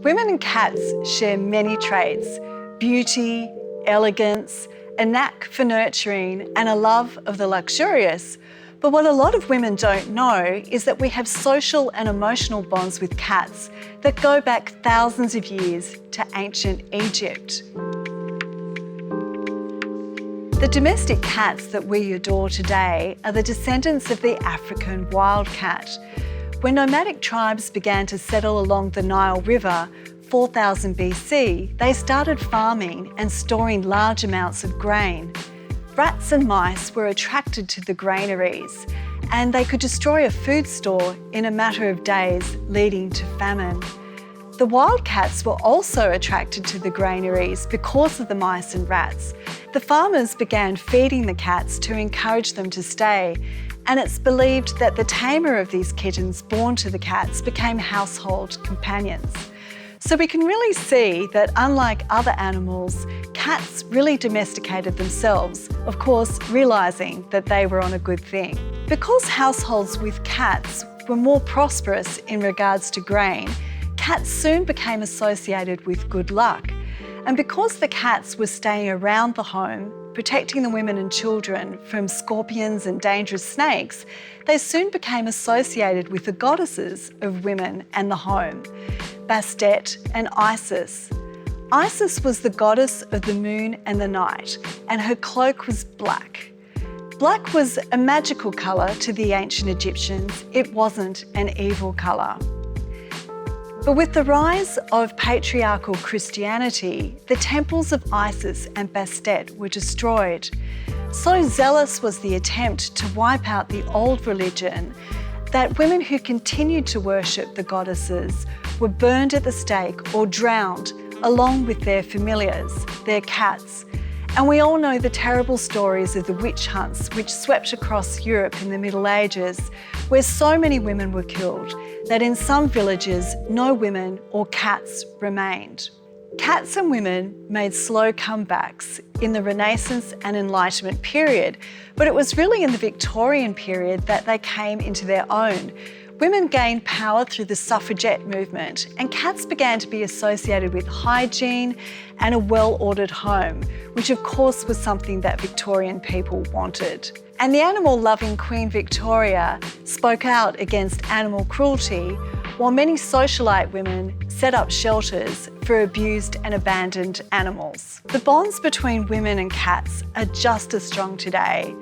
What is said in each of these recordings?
Women and cats share many traits: beauty, elegance, a knack for nurturing, and a love of the luxurious. But what a lot of women don't know is that we have social and emotional bonds with cats that go back thousands of years to ancient Egypt. The domestic cats that we adore today are the descendants of the African wildcat. When nomadic tribes began to settle along the Nile River, 4000 BC, they started farming and storing large amounts of grain. Rats and mice were attracted to the granaries, and they could destroy a food store in a matter of days, leading to famine. The wildcats were also attracted to the granaries because of the mice and rats. The farmers began feeding the cats to encourage them to stay, and it's believed that the tamer of these kittens born to the cats became household companions. So we can really see that unlike other animals, cats really domesticated themselves, of course realising that they were on a good thing. Because households with cats were more prosperous in regards to grain, cats soon became associated with good luck. And because the cats were staying around the home, protecting the women and children from scorpions and dangerous snakes, they soon became associated with the goddesses of women and the home, Bastet and Isis. Isis was the goddess of the moon and the night, and her cloak was black. Black was a magical colour to the ancient Egyptians. It wasn't an evil colour. But with the rise of patriarchal Christianity, the temples of Isis and Bastet were destroyed. So zealous was the attempt to wipe out the old religion that women who continued to worship the goddesses were burned at the stake or drowned along with their familiars, their cats. And we all know the terrible stories of the witch hunts which swept across Europe in the Middle Ages, where so many women were killed that in some villages no women or cats remained. Cats and women made slow comebacks in the Renaissance and Enlightenment period, but it was really in the Victorian period that they came into their own. Women gained power through the suffragette movement, and cats began to be associated with hygiene and a well-ordered home, which of course was something that Victorian people wanted. And the animal-loving Queen Victoria spoke out against animal cruelty, while many socialite women set up shelters for abused and abandoned animals. The bonds between women and cats are just as strong today.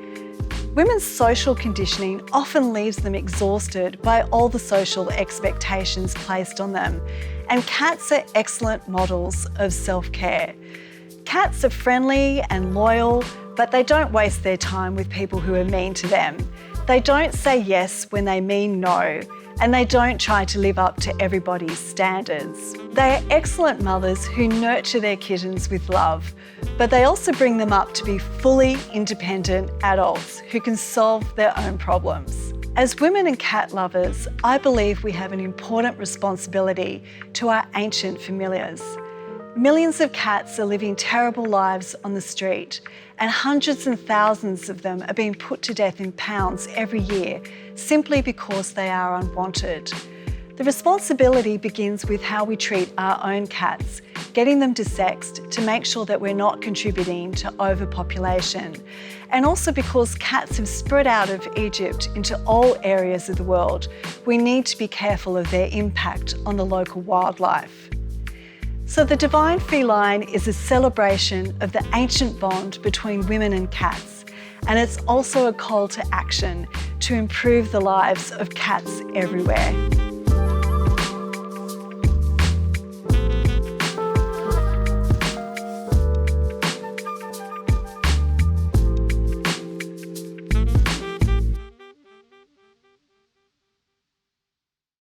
Women's social conditioning often leaves them exhausted by all the social expectations placed on them, and cats are excellent models of self-care. Cats are friendly and loyal, but they don't waste their time with people who are mean to them. They don't say yes when they mean no, and they don't try to live up to everybody's standards. They are excellent mothers who nurture their kittens with love, but they also bring them up to be fully independent adults who can solve their own problems. As women and cat lovers, I believe we have an important responsibility to our ancient familiars. Millions of cats are living terrible lives on the street, and hundreds and thousands of them are being put to death in pounds every year simply because they are unwanted. The responsibility begins with how we treat our own cats, getting them desexed to make sure that we're not contributing to overpopulation. And also because cats have spread out of Egypt into all areas of the world, we need to be careful of their impact on the local wildlife. So the Divine Feline is a celebration of the ancient bond between women and cats, and it's also a call to action to improve the lives of cats everywhere.